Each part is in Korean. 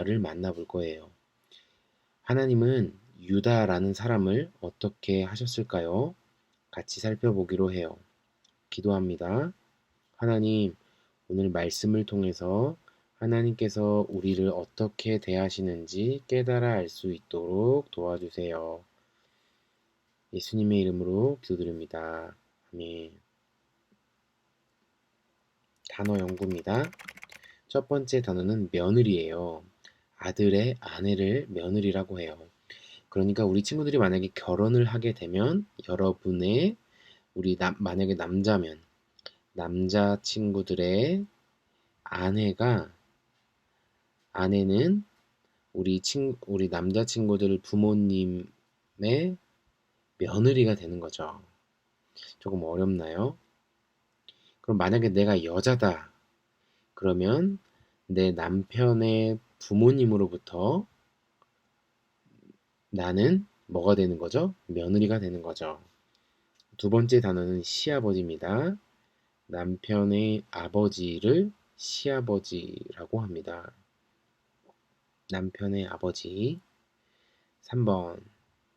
를 만나볼 거예요. 하나님은 유다라는 사람을 어떻게 하셨을까요? 같이 살펴보기로 해요. 기도합니다. 하나님, 오늘 말씀을 통해서 하나님께서 우리를 어떻게 대하시는지 깨달아 알 수 있도록 도와주세요. 예수님의 이름으로 기도드립니다. 아멘. 단어 연구입니다. 첫 번째 단어는 며느리예요. 아들의 아내를 며느리라고 해요. 그러니까 우리 친구들이 만약에 결혼을 하게 되면 여러분의 만약에 남자면 남자 친구들의 아내는 우리 남자 친구들 부모님의 며느리가 되는 거죠. 조금 어렵나요? 그럼 만약에 내가 여자다. 그러면 내 남편의 부모님으로부터 나는 뭐가 되는 거죠? 며느리가 되는 거죠. 두 번째 단어는 시아버지입니다. 남편의 아버지를 시아버지라고 합니다. 남편의 아버지. 3번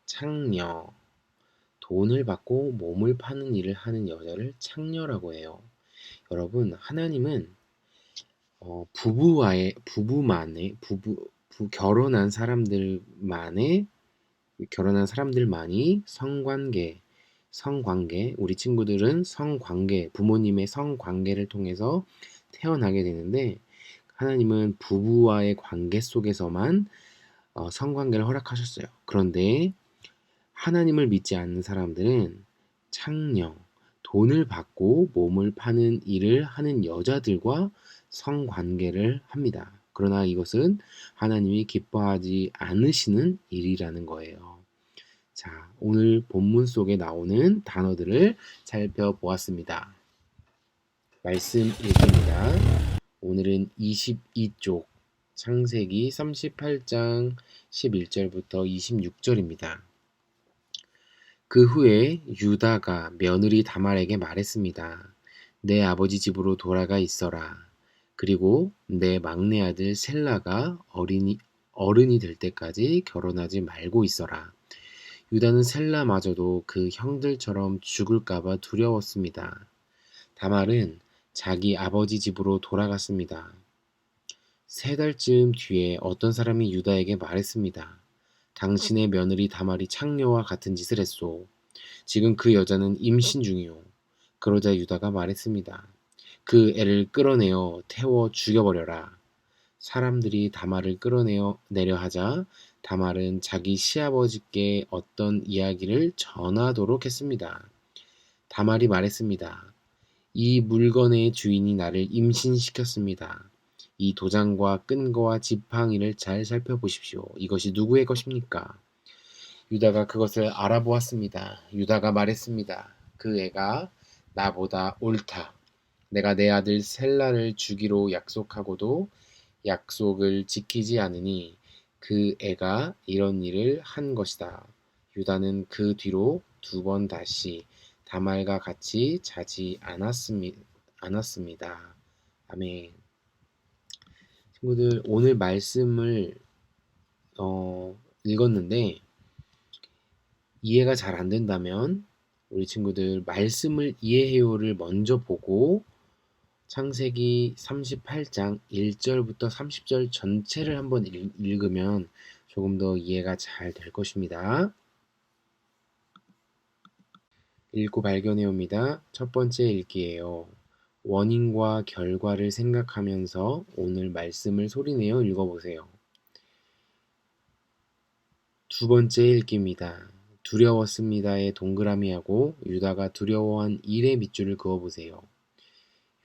창녀. 돈을 받고 몸을 파는 일을 하는 여자를 창녀라고 해요. 여러분, 하나님은 결혼한 사람들만이 성관계, 우리 친구들은 부모님의 성관계를 통해서 태어나게 되는데, 하나님은 부부와의 관계 속에서만 성관계를 허락하셨어요. 그런데 하나님을 믿지 않는 사람들은 창녀, 돈을 받고 몸을 파는 일을 하는 여자들과 성관계를 합니다. 그러나 이것은 하나님이 기뻐하지 않으시는 일이라는 거예요. 자, 오늘 본문 속에 나오는 단어들을 살펴보았습니다. 말씀 읽습니다. 오늘은 22쪽 창세기 38장 11절부터 26절입니다. 그 후에 유다가 며느리 다말에게 말했습니다. 내 아버지 집으로 돌아가 있어라. 그리고 내 막내 아들 셀라가 어른이 될 때까지 결혼하지 말고 있어라. 유다는 셀라마저도 그 형들처럼 죽을까봐 두려웠습니다. 다말은 자기 아버지 집으로 돌아갔습니다. 3달쯤 뒤에 어떤 사람이 유다에게 말했습니다. 당신의 며느리 다말이 창녀와 같은 짓을 했소. 지금 그 여자는 임신 중이오. 그러자 유다가 말했습니다. 그 애를 끌어내어 태워 죽여버려라. 사람들이 다말을 끌어내려 하자 다말은 자기 시아버지께 어떤 이야기를 전하도록 했습니다. 다말이 말했습니다. 이 물건의 주인이 나를 임신시켰습니다. 이 도장과 끈거와 지팡이를 잘 살펴보십시오. 이것이 누구의 것입니까? 유다가 그것을 알아보았습니다. 유다가 말했습니다. 그 애가 나보다 옳다. 내가 내 아들 셀라를 주기로 약속하고도 약속을 지키지 않으니 그 애가 이런 일을 한 것이다. 유다는 그 뒤로 2번 다시 다말과 같이 자지 않았습니다. 아멘. 친구들, 오늘 말씀을 읽었는데 이해가 잘 안 된다면 우리 친구들 말씀을 이해해요를 먼저 보고 창세기 38장 1절부터 30절 전체를 한번 읽으면 조금 더 이해가 잘 될 것입니다. 읽고 발견해 옵니다. 첫 번째 읽기예요. 원인과 결과를 생각하면서 오늘 말씀을 소리내어 읽어보세요. 두 번째 읽기입니다. 두려웠습니다에 동그라미하고 유다가 두려워한 일의 밑줄을 그어보세요.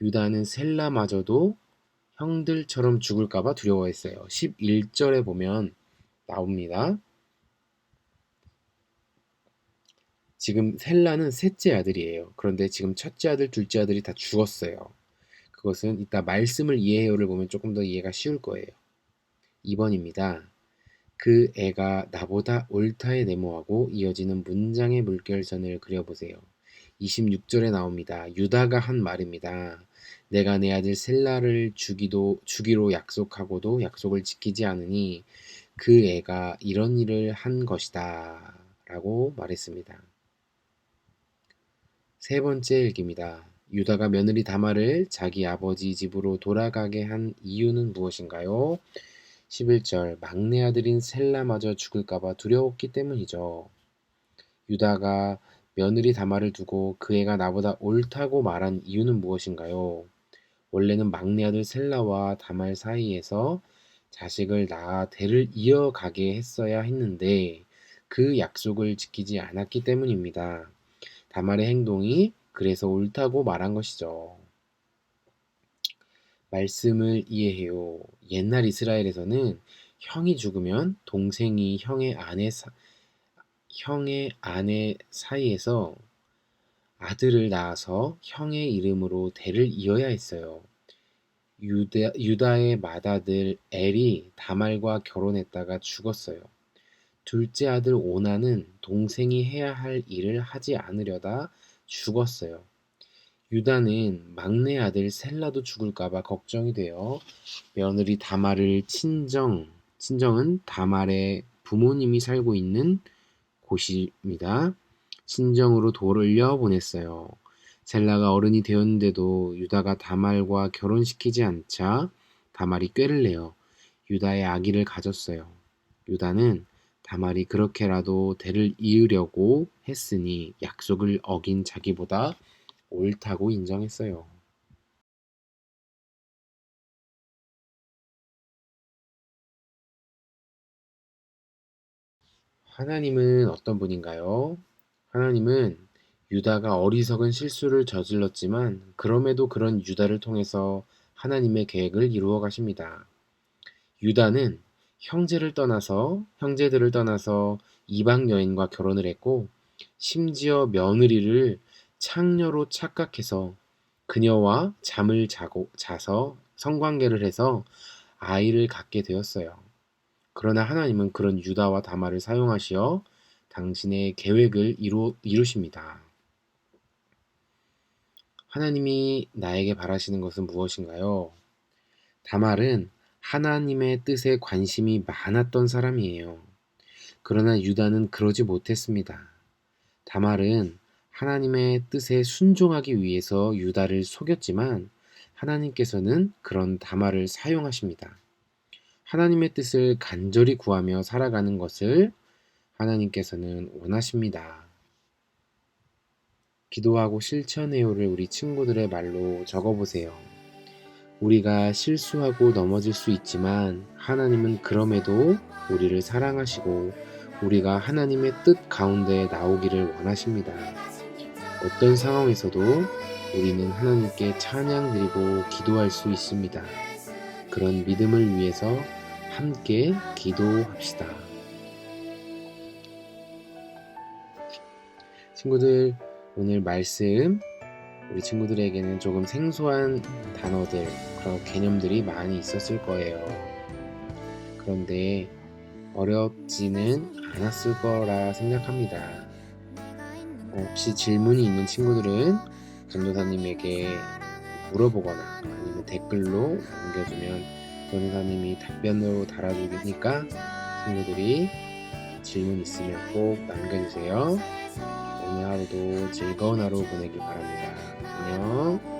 유다는 셀라마저도 형들처럼 죽을까봐 두려워했어요. 11절에 보면 나옵니다. 지금 셀라는 셋째 아들이에요. 그런데 지금 첫째 아들, 둘째 아들이 다 죽었어요. 그것은 이따 말씀을 이해해요를 보면 조금 더 이해가 쉬울 거예요. 2번입니다. 그 애가 나보다 옳다에 네모하고 이어지는 문장의 물결선을 그려보세요. 26절에 나옵니다. 유다가 한 말입니다. 내가 내 아들 셀라를 주기로 약속하고도 약속을 지키지 않으니 그 애가 이런 일을 한 것이다. 라고 말했습니다. 세 번째 일기입니다. 유다가 며느리 다말을 자기 아버지 집으로 돌아가게 한 이유는 무엇인가요? 11절 막내 아들인 셀라마저 죽을까봐 두려웠기 때문이죠. 유다가 며느리 다말을 두고 그 애가 나보다 옳다고 말한 이유는 무엇인가요? 원래는 막내 아들 셀라와 다말 사이에서 자식을 낳아 대를 이어가게 했어야 했는데 그 약속을 지키지 않았기 때문입니다. 다말의 행동이 그래서 옳다고 말한 것이죠. 말씀을 이해해요. 옛날 이스라엘에서는 형이 죽으면 동생이 형의 아내 사이에서 아들을 낳아서 형의 이름으로 대를 이어야 했어요. 유다의 맏아들 엘이 다말과 결혼했다가 죽었어요. 둘째 아들 오나는 동생이 해야 할 일을 하지 않으려다 죽었어요. 유다는 막내 아들 셀라도 죽을까봐 걱정이 되어 며느리 다말을 친정은 다말의 부모님이 살고 있는 곳입니다. 친정으로 돌려보냈어요. 셀라가 어른이 되었는데도 유다가 다말과 결혼시키지 않자 다말이 꾀를 내어 유다의 아기를 가졌어요. 유다는 다말이 그렇게라도 대를 이으려고 했으니 약속을 어긴 자기보다 옳다고 인정했어요. 하나님은 어떤 분인가요? 하나님은 유다가 어리석은 실수를 저질렀지만 그럼에도 그런 유다를 통해서 하나님의 계획을 이루어 가십니다. 유다는 형제들을 떠나서 이방 여인과 결혼을 했고 심지어 며느리를 창녀로 착각해서 그녀와 자서 성관계를 해서 아이를 갖게 되었어요. 그러나 하나님은 그런 유다와 다말을 사용하시어 당신의 계획을 이루십니다. 하나님이 나에게 바라시는 것은 무엇인가요? 다말은 하나님의 뜻에 관심이 많았던 사람이에요. 그러나 유다는 그러지 못했습니다. 다말은 하나님의 뜻에 순종하기 위해서 유다를 속였지만 하나님께서는 그런 다말을 사용하십니다. 하나님의 뜻을 간절히 구하며 살아가는 것을 하나님께서는 원하십니다. 기도하고 실천해요를 우리 친구들의 말로 적어보세요. 우리가 실수하고 넘어질 수 있지만 하나님은 그럼에도 우리를 사랑하시고 우리가 하나님의 뜻 가운데 나오기를 원하십니다. 어떤 상황에서도 우리는 하나님께 찬양 드리고 기도할 수 있습니다. 그런 믿음을 위해서 함께 기도합시다. 친구들, 오늘 말씀 우리 친구들에게는 조금 생소한 단어들, 그런 개념들이 많이 있었을 거예요. 그런데 어렵지는 않았을 거라 생각합니다. 혹시 질문이 있는 친구들은 전도사님에게 물어보거나 아니면 댓글로 남겨주면 전도사님이 답변으로 달아주니까 친구들이 질문 있으면 꼭 남겨주세요. 오늘 하루도 즐거운 하루 보내길 바랍니다. 안녕.